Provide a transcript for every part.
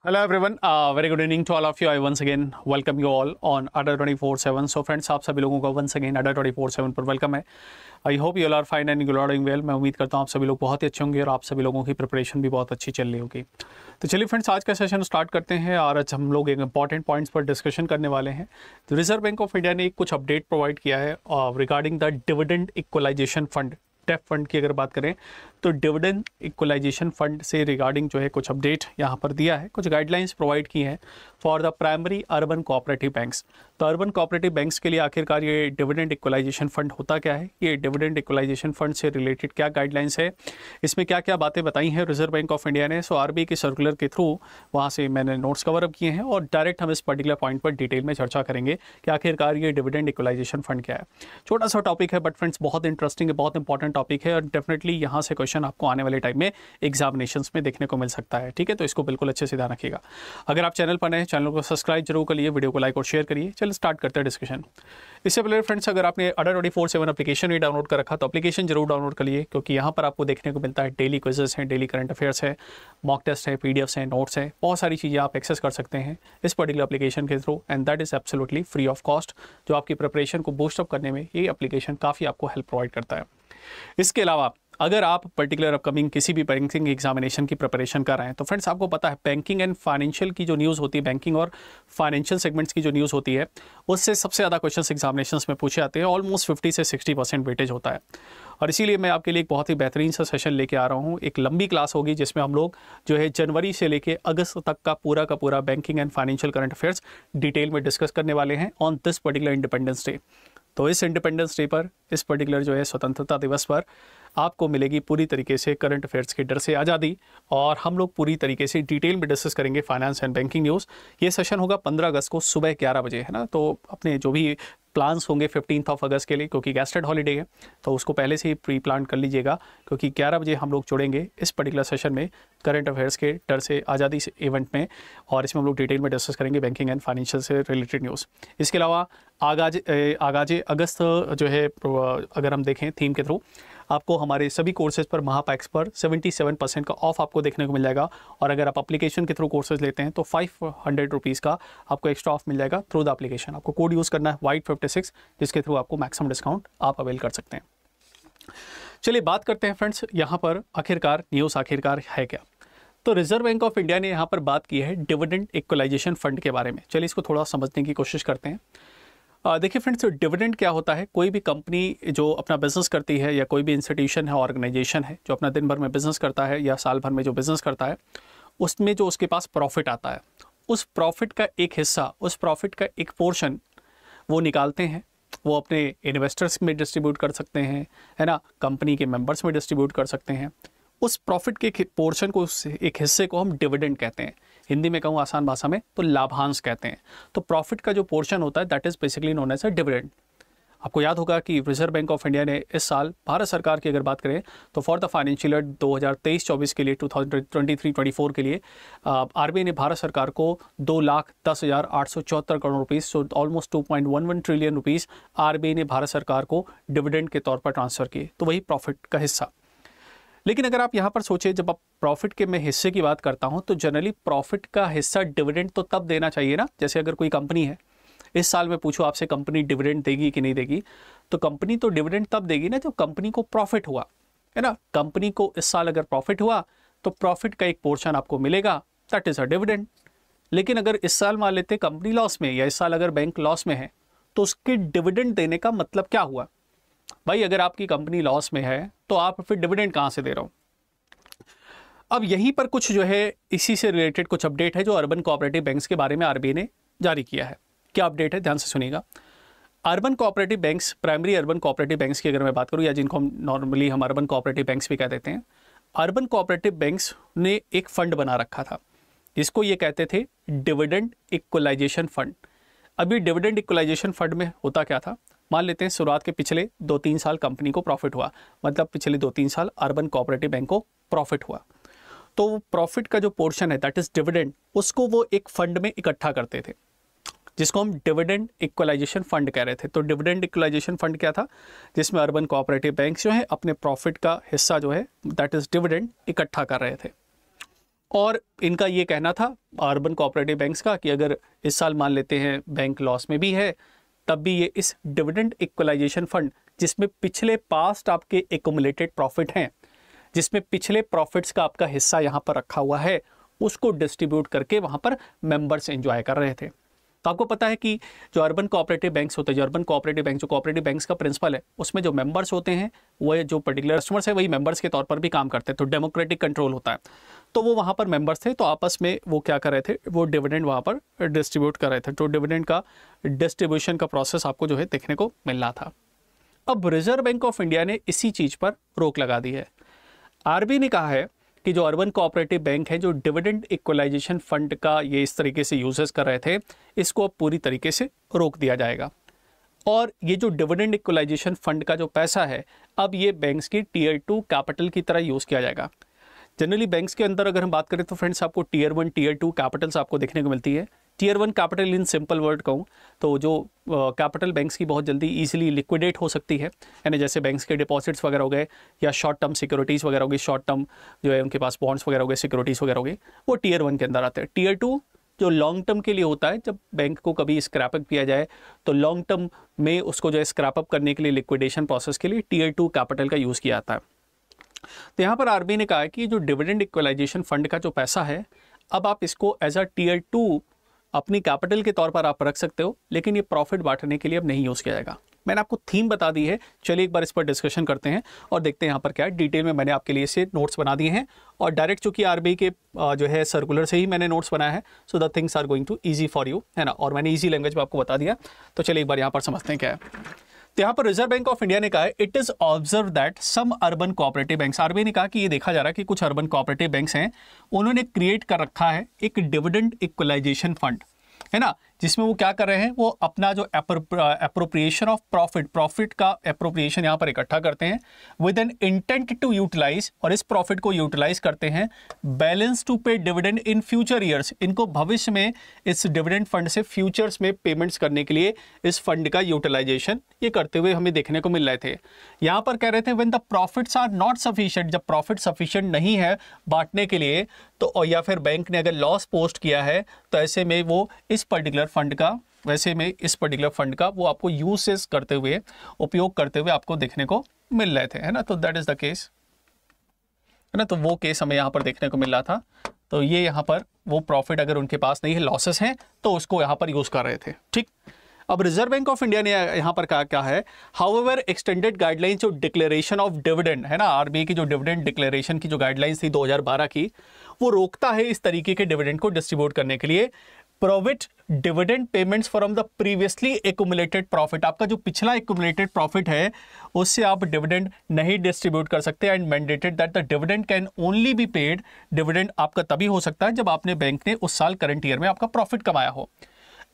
Hello everyone, very good evening to all of you. I once again welcome you all on Adda 24/7। So friends, आप सभी लोगों का once again अडर 24/7 पर welcome है। I hope you are fine and you are doing well. मैं उम्मीद करता हूँ आप सभी लोग बहुत ही अच्छे होंगे और आप सभी लोगों की प्रिपरेशन भी बहुत अच्छी चल रही होगी। तो चलिए फ्रेंड्स, आज का सेशन स्टार्ट करते हैं और आज हम लोग एक इंपॉर्टेंट पॉइंट्स पर डिस्कशन करने वाले हैं। तो रिजर्व बैंक ऑफ इंडिया ने एक कुछ अपडेट प्रोवाइड किया है regarding the dividend equalisation fund, टेफ फंड की अगर बात करें तो डिविडेंड इक्वलाइजेशन फंड से रिगार्डिंग जो है कुछ अपडेट यहाँ पर दिया है, कुछ गाइडलाइंस प्रोवाइड की हैं for the primary urban cooperative banks. तो अर्बन कोऑपरेटिव बैंक्स के लिए आखिरकार ये डिविडेंड इक्वलाइजेशन फंड होता क्या है, ये डिविडेंड इक्वलाइजेशन फंड से रिलेटेड क्या गाइडलाइंस है, इसमें क्या क्या बातें बताई हैं रिजर्व बैंक ऑफ इंडिया ने। सो आरबीआई के सर्कुलर के थ्रू वहाँ से मैंने नोट्स कवर अप किए हैं और डायरेक्ट हम इस पर्टिकुलर पॉइंट पर डिटेल में चर्चा करेंगे कि आखिरकार ये डिविडेंड इक्वलाइजेशन फंड क्या है। छोटा सा टॉपिक है बट फ्रेंड्स बहुत इंटरेस्टिंग है, बहुत इंपॉर्टेंट टॉपिक है और डेफिनेटली यहाँ से क्वेश्चन आपको आने वाले टाइम में एग्जामिनेशंस में देखने को मिल सकता है। ठीक है, तो इसको बिल्कुल अच्छे से ध्यान रखिएगा। अगर आप चैनल पर नए हैं, चैनल को सब्सक्राइब जरूर करिए, वीडियो को लाइक और शेयर करिए। चलिए स्टार्ट करते हैं डिस्कशन। इससे पहले फ्रेंड्स, अगर आपने अडर 24/7 एप्लीकेशन ही डाउनलोड कर रखा तो एप्लीकेशन जरूर डाउनलोड कर लिए, क्योंकि यहाँ पर आपको देखने को मिलता है डेली क्विजेस हैं, डेली करंट अफेयर्स है, मॉक टेस्ट है, पीडीएफ्स हैं, नोट्स हैं, बहुत सारी चीज़ें आप एक्सेस कर सकते हैं इस पर्टिकुलर एप्लीकेशन के through and that is absolutely free of cost. जो आपकी प्रिपरेशन को बूस्ट अप करने में ये एप्लीकेशन काफ़ी आपको हेल्प प्रोवाइड करता है। इसके अलावा अगर आप पर्टिकुलर अपकमिंग किसी भी बैंकिंग एग्जामिनेशन की प्रिपरेशन कर रहे हैं तो फ्रेंड्स आपको पता है बैंकिंग एंड फाइनेंशियल की जो न्यूज़ होती है, बैंकिंग और फाइनेंशियल सेगमेंट्स की जो न्यूज़ होती है उससे सबसे ज़्यादा क्वेश्चंस एग्जामिनेशंस में पूछे जाते हैं। ऑलमोस्ट 50 से 60% वेटेज होता है और इसीलिए मैं आपके लिए एक बहुत ही बेहतरीन सा सेशन लेके आ रहा हूँ। एक लंबी क्लास होगी जिसमें हम लोग जो है जनवरी से लेके अगस्त तक का पूरा banking and financial current affairs detail में डिस्कस करने वाले हैं on this particular independence day. तो इस इंडिपेंडेंस डे पर, इस पर्टिकुलर जो है स्वतंत्रता दिवस पर आपको मिलेगी पूरी तरीके से करंट अफेयर्स के डर से आज़ादी और हम लोग पूरी तरीके से डिटेल में डिस्कस करेंगे फाइनेंस एंड बैंकिंग न्यूज़। ये सेशन होगा 15 अगस्त को सुबह 11 बजे, है ना। तो अपने जो भी प्लान्स होंगे 15 अगस्त के लिए, क्योंकि गैस्टेड हॉलीडे है तो उसको पहले से ही प्री प्लान कर लीजिएगा, क्योंकि 11 बजे हम लोग जुड़ेंगे इस पर्टिकुलर सेशन में करंट अफेयर्स के डर से आज़ादी से इवेंट में और इसमें हम लोग डिटेल में डिस्कस करेंगे बैंकिंग एंड फाइनेंशियल से रिलेटेड न्यूज़। इसके अलावा आगाज अगस्त जो है अगर हम देखें थीम के थ्रू आपको हमारे सभी कोर्सेज पर महापैक्स पर 77% का ऑफ आपको देखने को मिल जाएगा और अगर आप एप्लीकेशन के थ्रू कोर्सेज लेते हैं तो 500 रुपीज़ का आपको एक्स्ट्रा ऑफ मिल जाएगा थ्रू द एप्लीकेशन। आपको कोड यूज़ करना है WHITE56, जिसके थ्रू आपको मैक्सिमम डिस्काउंट आप अवेल कर सकते हैं। चलिए बात करते हैं फ्रेंड्स, यहाँ पर आखिरकार न्यूज़ आखिरकार है क्या। तो रिजर्व बैंक ऑफ इंडिया ने यहाँ पर बात की है डिविडेंड इक्वलाइजेशन फंड के बारे में। चलिए इसको थोड़ा समझने की कोशिश करते हैं। देखिए फ्रेंड्स, डिविडेंड क्या होता है। कोई भी कंपनी जो अपना बिजनेस करती है या कोई भी इंस्टीट्यूशन है, ऑर्गेनाइजेशन है जो अपना दिन भर में बिजनेस करता है या साल भर में जो बिजनेस करता है, उसमें जो उसके पास प्रॉफिट आता है, उस प्रॉफिट का एक हिस्सा, उस प्रॉफिट का एक पोर्शन वो निकालते हैं। वो अपने इन्वेस्टर्स में डिस्ट्रीब्यूट कर सकते हैं, है ना, कंपनी के मेंबर्स में डिस्ट्रीब्यूट कर सकते हैं। उस प्रॉफिट के पोर्शन को, एक हिस्से को हम डिविडेंड कहते हैं। हिंदी में कहूँ आसान भाषा में तो लाभांश कहते हैं। तो प्रॉफिट का जो पोर्शन होता है that is basically known as a dividend. आपको याद होगा कि रिजर्व बैंक ऑफ इंडिया ने इस साल भारत सरकार की अगर बात करें तो फॉर द फाइनेंशियल ईयर 2023-24 के लिए, 2023-24 के लिए आरबीआई ने भारत सरकार को 2,10,874 crore rupees, so almost 2.11 trillion rupees RBI ने भारत सरकार को डिविडेंड के तौर पर ट्रांसफ़र किए। तो वही प्रॉफिट का हिस्सा। लेकिन अगर आप यहाँ पर सोचें, जब आप प्रॉफिट के मैं हिस्से की बात करता हूँ तो जनरली प्रॉफिट का हिस्सा डिविडेंड तो तब देना चाहिए ना। जैसे अगर कोई कंपनी है, इस साल में पूछो आपसे कंपनी डिविडेंड देगी कि नहीं देगी, तो कंपनी तो डिविडेंड तब देगी ना जब कंपनी को प्रॉफिट हुआ, है ना। कंपनी को इस साल अगर प्रॉफिट हुआ तो प्रॉफिट का एक पोर्शन आपको मिलेगा, दैट इज अ डिविडेंड। लेकिन अगर इस साल मान लेते कंपनी लॉस में या इस साल अगर बैंक लॉस में है तो उसके डिविडेंड देने का मतलब क्या हुआ भाई। अगर आपकी कंपनी लॉस में है तो आप फिर डिविडेंड कहाँ से दे रहे हो। अब यहीं पर कुछ जो है इसी से रिलेटेड कुछ अपडेट है जो अर्बन कोऑपरेटिव बैंक्स के बारे में आरबीआई ने जारी किया है। क्या अपडेट है, ध्यान से सुनिएगा। Urban cooperative banks, primary urban cooperative banks की अगर मैं बात करूं या जिनको हम नॉर्मली अर्बन कोऑपरेटिव बैंक्स भी कह देते हैं, अर्बन कोऑपरेटिव बैंक्स ने एक फंड बना रखा था जिसको ये कहते थे डिविडेंड इक्वलाइजेशन फंड। अभी डिविडेंड इक्वलाइजेशन फंड में होता क्या था, मान लेते हैं शुरुआत के पिछले 2-3 साल कंपनी को प्रॉफिट हुआ, मतलब पिछले 2-3 साल अर्बन कोऑपरेटिव बैंक को प्रॉफिट हुआ, तो प्रॉफिट का जो पोर्शन है दैट इज डिविडेंड, उसको वो एक फंड में इकट्ठा करते थे जिसको हम डिविडेंड इक्वलाइजेशन फंड कह रहे थे। तो डिविडेंड इक्वलाइजेशन फंड क्या था, जिसमें अर्बन कोऑपरेटिव बैंक जो है अपने प्रॉफिट का हिस्सा जो है दैट इज डिविडेंड इकट्ठा कर रहे थे। और इनका ये कहना था अर्बन कोऑपरेटिव बैंक्स का कि अगर इस साल मान लेते हैं बैंक लॉस में भी है, तब भी ये इस डिविडेंड इक्वलाइजेशन फंड, जिसमें पिछले पास्ट आपके एक्युमुलेटेड प्रॉफिट हैं, जिसमें पिछले प्रॉफिट्स का आपका हिस्सा यहाँ पर रखा हुआ है, उसको डिस्ट्रीब्यूट करके वहाँ पर मेंबर्स एंजॉय कर रहे थे। तो आपको पता है कि जो अर्बन कोऑपरेटिव बैंक्स होते हैं, जो अर्बन कोऑपरेटिव बैंक, जो कोऑपरेटिव बैंक्स का प्रिंसिपल है, उसमें जो मेंबर्स होते हैं वो जो पर्टिकुलर कस्टमर्स है वही मेंबर्स के तौर पर भी काम करते हैं, तो डेमोक्रेटिक कंट्रोल होता है। तो वो वहाँ पर मेंबर्स थे, तो आपस में वो क्या कर रहे थे, वो डिविडेंड वहाँ पर डिस्ट्रीब्यूट कर रहे थे। तो डिविडेंड का डिस्ट्रीब्यूशन का प्रोसेस आपको जो है देखने को मिल रहा था। अब रिजर्व बैंक ऑफ इंडिया ने इसी चीज़ पर रोक लगा दी है। आरबीआई ने कहा है कि जो अर्बन कोऑपरेटिव बैंक है, जो डिविडेंड इक्वलाइजेशन फंड का ये इस तरीके से यूजेस कर रहे थे, इसको अब पूरी तरीके से रोक दिया जाएगा। और ये जो डिविडेंड इक्वलाइजेशन फंड का जो पैसा है, अब ये बैंक्स की टीयर 2 कैपिटल की तरह यूज़ किया जाएगा। जनरली बैंक्स के अंदर अगर हम बात करें तो फ्रेंड्स, आपको टीयर 1, टीयर 2 कैपिटल्स आपको देखने को मिलती है। Tier 1 capital in simple word कहूँ तो जो कैपिटल बैंक्स की बहुत जल्दी इजीली लिक्विडेट हो सकती है, यानी जैसे बैंक्स के डिपॉजिट्स वगैरह हो गए या शॉर्ट टर्म सिक्योरिटीज़ वगैरह हो गई, शॉर्ट टर्म जो है उनके पास बॉन्ड्स वगैरह हो गए, सिक्योरिटीज़ वगैरह हो गई, वो टीयर 1 के अंदर आते हैं। टीयर 2 जो लॉन्ग टर्म के लिए होता है, जब बैंक को कभी स्क्रैप अप किया जाए तो लॉन्ग टर्म में उसको जो है स्क्रैप अप करने के लिए, लिक्विडेशन प्रोसेस के लिए टीयर 2 कैपिटल का यूज़ किया जाता है। तो यहाँ पर आरबीआई ने कहा है कि जो डिविडेंड इक्वलाइजेशन फंड का जो पैसा है, अब आप इसको एज अ टीयर 2 अपनी कैपिटल के तौर पर आप रख सकते हो, लेकिन ये प्रॉफिट बांटने के लिए अब नहीं यूज़ किया जाएगा। मैंने आपको थीम बता दी है, चलिए एक बार इस पर डिस्कशन करते हैं और देखते हैं यहाँ पर क्या है। डिटेल में मैंने आपके लिए इसे नोट्स बना दिए हैं और डायरेक्ट चूंकि आरबीआई के जो है सर्कुलर से ही मैंने नोट्स बनाया है, so the things are going to easy for you, है ना। और मैंने ईजी लैंग्वेज में आपको बता दिया। तो चलिए एक बार यहाँ पर समझते हैं क्या है। तो यहाँ पर रिजर्व बैंक ऑफ इंडिया ने कहा है, it is observe that some urban cooperative banks, RBI ने कहा कि ये देखा जा रहा है कि कुछ अर्बन कोऑपरेटिव बैंक्स हैं, उन्होंने क्रिएट कर रखा है एक डिविडेंड इक्वलाइजेशन फंड, है ना, जिसमें वो क्या कर रहे हैं, वो अपना जो एप्रोप्रिएशन ऑफ प्रॉफिट का एप्रोप्रिएशन यहाँ पर इकट्ठा करते हैं with an intent to utilise, और इस प्रॉफिट को यूटिलाइज करते हैं balance to pay dividend in future years. इनको भविष्य में इस डिविडेंड फंड से फ्यूचर्स में पेमेंट्स करने के लिए इस फंड का यूटिलाइजेशन ये करते हुए हमें देखने को मिल रहे थे। यहाँ पर कह रहे थे when the profits are not sufficient, जब प्रॉफिट सफिशिएंट नहीं है बांटने के लिए, तो या फिर बैंक ने अगर लॉस पोस्ट किया है, तो ऐसे में वो इस पर्टिकुलर फंड का वो आपको यूसेस करते हुए, उपयोग करते हुए आपको देखने को मिल रहे थे, है ना। तो दैट इज द केस, है ना। तो वो केस हमें यहाँ पर देखने को मिल रहा था। तो ये यहाँ पर वो प्रॉफिट अगर उनके पास नहीं है, लॉसेस हैं, तो उसको यहाँ पर यूज कर रहे थे, ठीक। अब रिजर्व बैंक ऑफ इंडिया ने यहाँ पर कहा क्या है, हाउएवर एक्सटेंडेड गाइडलाइंस, जो डिक्लेरेशन ऑफ डिविडेंड है ना, आरबीआई की जो डिविडेंड डिक्लेरेशन की जो गाइडलाइंस थी 2012 की, वो रोकता है इस तरीके के डिविडेंड को डिस्ट्रीब्यूट करने के लिए। Probit dividend payments from the previously accumulated profit, आपका जो पिछला एक्युमुलेटेड प्रॉफिट है उससे आप डिविडेंड नहीं डिस्ट्रीब्यूट कर सकते, and mandated that the dividend can only be paid, dividend आपका तभी हो सकता है जब आपने बैंक ने उस साल करंट ईयर में आपका प्रॉफिट कमाया हो।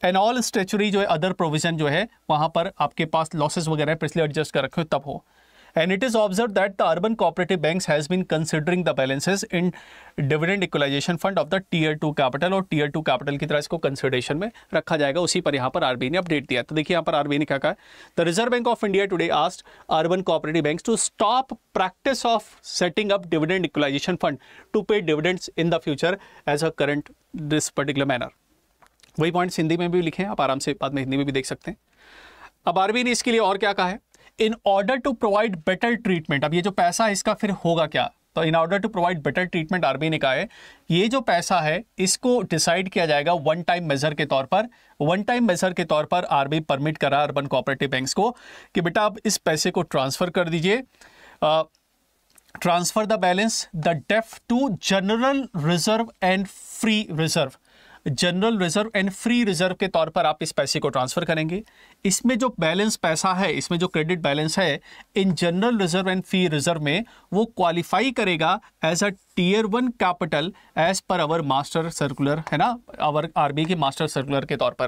एंड ऑल स्टैच्यूटरी जो है अदर प्रोविजन जो है वहां पर आपके पास लॉसेस वगैरह पिछले एडजस्ट कर रखे हो तब हो। And it is observed that the urban cooperative banks has been considering the balances in dividend equalization fund of the tier 2 capital, और tier 2 capital की तरह इसको consideration में रखा जाएगा। उसी पर यहाँ पर आरबीआई ने अपडेट दिया। तो देखिए यहाँ पर आरबीआई ने क्या कहा, The Reserve Bank of India today asked urban cooperative banks to stop practice of setting up dividend equalization fund to pay dividends in the future as a current this particular manner। वही points Hindi में भी लिखे हैं, आप आराम से बाद में हिंदी में भी देख सकते हैं। अब आरबीआई ने इसके लिए और क्या कहा है, in order to provide better treatment, अब ये जो पैसा है इसका फिर होगा क्या, तो in order to provide better treatment RBI ने कहा है ये जो पैसा है इसको डिसाइड किया जाएगा वन टाइम मेजर के तौर पर। वन टाइम मेजर के तौर पर आरबीआई परमिट करा अर्बन कोऑपरेटिव बैंक्स को कि बेटा आप इस पैसे को ट्रांसफर कर दीजिए, transfer the balance the DEAF to general reserve and free reserve, general reserve and free reserve के तौर पर आप इस पैसे को ट्रांसफर करेंगे। इसमें जो बैलेंस पैसा है, इसमें जो क्रेडिट बैलेंस है in general reserve and free reserve में, वो क्वालिफाई करेगा as a tier 1 capital as per our master circular, है ना, अवर आरबीआई के मास्टर सर्कुलर के तौर पर।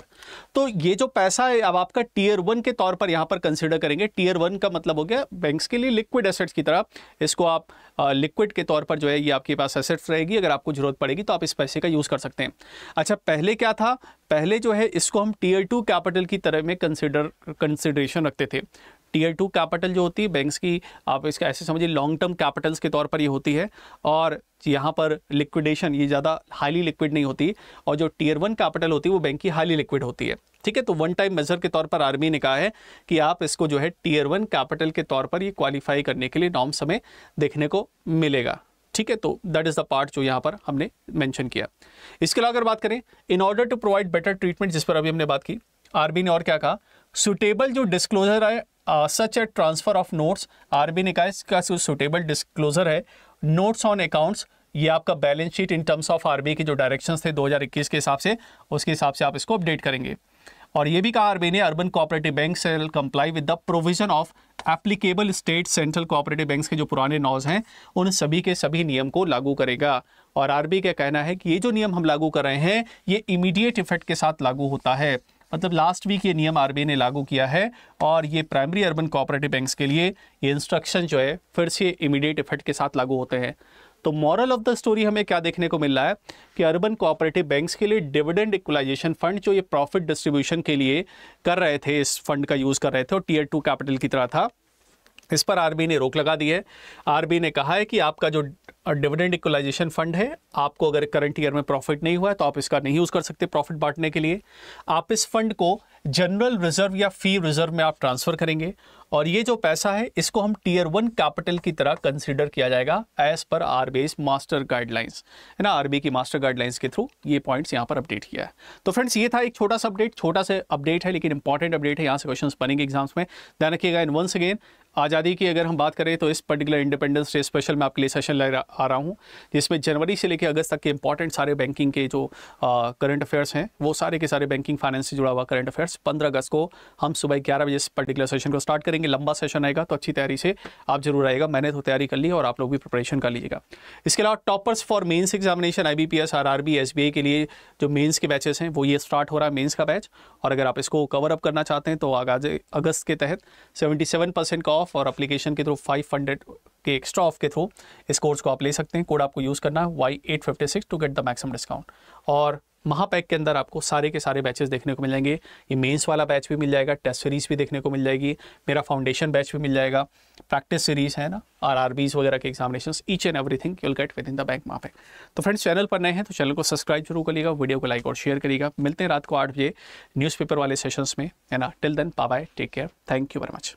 तो ये जो पैसा है अब आपका टीयर 1 के तौर पर यहाँ पर कंसिडर करेंगे। टीयर 1 का मतलब हो गया बैंक्स के लिए लिक्विड एसेट्स की तरह, इसको आप लिक्विड के तौर पर जो है ये आपके पास एसेट्स रहेगी, अगर आपको जरूरत पड़ेगी तो आप इस पैसे का यूज कर सकते हैं। अच्छा, पहले क्या था, पहले जो है इसको हम टीयर 2 कैपिटल की तरह में कंसिडरेशन रखते थे। टीयर 2 कैपिटल जो होती है बैंक्स की, आप इसका ऐसे समझिए लॉन्ग टर्म कैपिटल्स के तौर पर ये होती है, और यहाँ पर लिक्विडेशन ये ज़्यादा हाईली लिक्विड नहीं होती, और जो टीयर 1 कैपिटल होती है वो बैंक की हाईली लिक्विड होती है। ठीक है, तो वन टाइम मेजर के तौर पर आरबीआई ने कहा है कि आप इसको जो है टीयर 1 कैपिटल के तौर पर ये क्वालिफाई करने के लिए नॉर्म्स हमें देखने को मिलेगा। ठीक है, तो दैट इज द पार्ट जो यहाँ पर हमने मेंशन किया। इसके अलावा अगर बात करें, in order to provide better treatment, जिस पर अभी हमने बात की, आरबीआई ने और क्या कहा, सुटेबल जो डिस्क्लोजर है सच ए ट्रांसफर ऑफ नोट्स, आरबीआई ने कहा इसका सुटेबल डिस्क्लोजर है नोट्स ऑन अकाउंट्स, ये आपका balance sheet in terms of RBI के जो डायरेक्शंस थे 2021 के हिसाब से, उसके हिसाब से आप इसको अपडेट करेंगे। और ये भी कहा आरबीआई ने, urban cooperative bank shell comply with the provision of applicable state central cooperative banks के जो पुराने नॉज हैं उन सभी के सभी नियम को लागू करेगा। और आरबीआई का कहना है कि ये जो नियम हम लागू कर रहे हैं ये इमीडिएट इफेक्ट के साथ लागू होता है, मतलब लास्ट वीक ये नियम आरबीआई ने लागू किया है, और ये प्राइमरी अर्बन कोऑपरेटिव बैंक्स के लिए ये इंस्ट्रक्शन जो है फिर से इमीडिएट इफेक्ट के साथ लागू होते हैं। तो मॉरल ऑफ द स्टोरी हमें क्या देखने को मिल रहा है कि अर्बन कोऑपरेटिव बैंक्स के लिए डिविडेंड इक्वलाइजेशन फंड जो ये प्रॉफिट डिस्ट्रीब्यूशन के लिए कर रहे थे, इस फंड का यूज कर रहे थे और टीयर 2 कैपिटल की तरह था, इस पर आरबीआई ने रोक लगा दी है। आरबीआई ने कहा है कि आपका जो डिविडेंड इक्वलाइजेशन फंड है, आपको अगर करंट ईयर में प्रॉफिट नहीं हुआ है तो आप इसका नहीं यूज कर सकते प्रॉफिट बांटने के लिए। आप इस फंड को जनरल रिजर्व या फी रिजर्व में आप ट्रांसफर करेंगे, और ये जो पैसा है इसको हम टीयर 1 कैपिटल की तरह कंसीडर किया जाएगा as per RBI master guidelines, है ना। आरबीआई की मास्टर गाइडलाइंस के थ्रू ये पॉइंट्स यहाँ पर अपडेट किया है। तो फ्रेंड्स ये था एक छोटा सा अपडेट, छोटा सा अपडेट है लेकिन इंपॉर्टेंट अपडेट है, यहाँ से क्वेश्चंस बनेंगे एग्जाम्स में, ध्यान रखिएगा। एंड वंस अगेन आज़ादी की अगर हम बात करें तो इस पर्टिकुलर इंडिपेंडेंस डे स्पेशल मैं आपके लिए सेशन ले आ रहा हूँ, जिसमें जनवरी से लेकर अगस्त तक के इंपॉर्टेंट सारे बैंकिंग के जो करंट अफेयर्स हैं वो सारे के सारे बैंकिंग फाइनेंस से जुड़ा हुआ करंट अफेयर्स 15 अगस्त को हम सुबह 11 बजे इस पर्टिकुलर सेशन को स्टार्ट करेंगे। लंबा सेशन आएगा तो अच्छी तैयारी से आप जरूर आएगा, मैंने तो तैयारी कर ली और आप लोग भी प्रिपरेशन कर लीजिएगा। इसके अलावा toppers for mains examination IBPS RRB SBI के लिए जो मेंस के बैचेस हैं वो ये स्टार्ट हो रहा है मेंस का बैच, और अगर आप इसको कवर अप करना चाहते हैं तो आगाज अगस्त के तहत 77% का ऑफ और एप्लीकेशन के थ्रू 500 के एक्स्ट्रा ऑफ के थ्रू इस कोर्स को आप ले सकते हैं। कोड आपको यूज़ करना है Y856 to get the maximum discount. और महापैक के अंदर आपको सारे के सारे बैचेस देखने को मिल जाएंगे, ये मेंस वाला बैच भी मिल जाएगा, टेस्ट सीरीज भी देखने को मिल जाएगी, मेरा फाउंडेशन बैच भी मिल जाएगा, प्रैक्टिस सीरीज है ना, RRBs वगैरह के examinations, each and everything you will get with in the bank महापैक। तो फ्रेंड्स चैनल पर नए हैं तो चैनल को सब्सक्राइब जरूर करिएगा, वीडियो को लाइक और शेयर करिएगा। मिलते हैं रात को 8 बजे न्यूज़पेपर वाले सेशंस में, है ना। Till then bye bye, take care, thank you very much.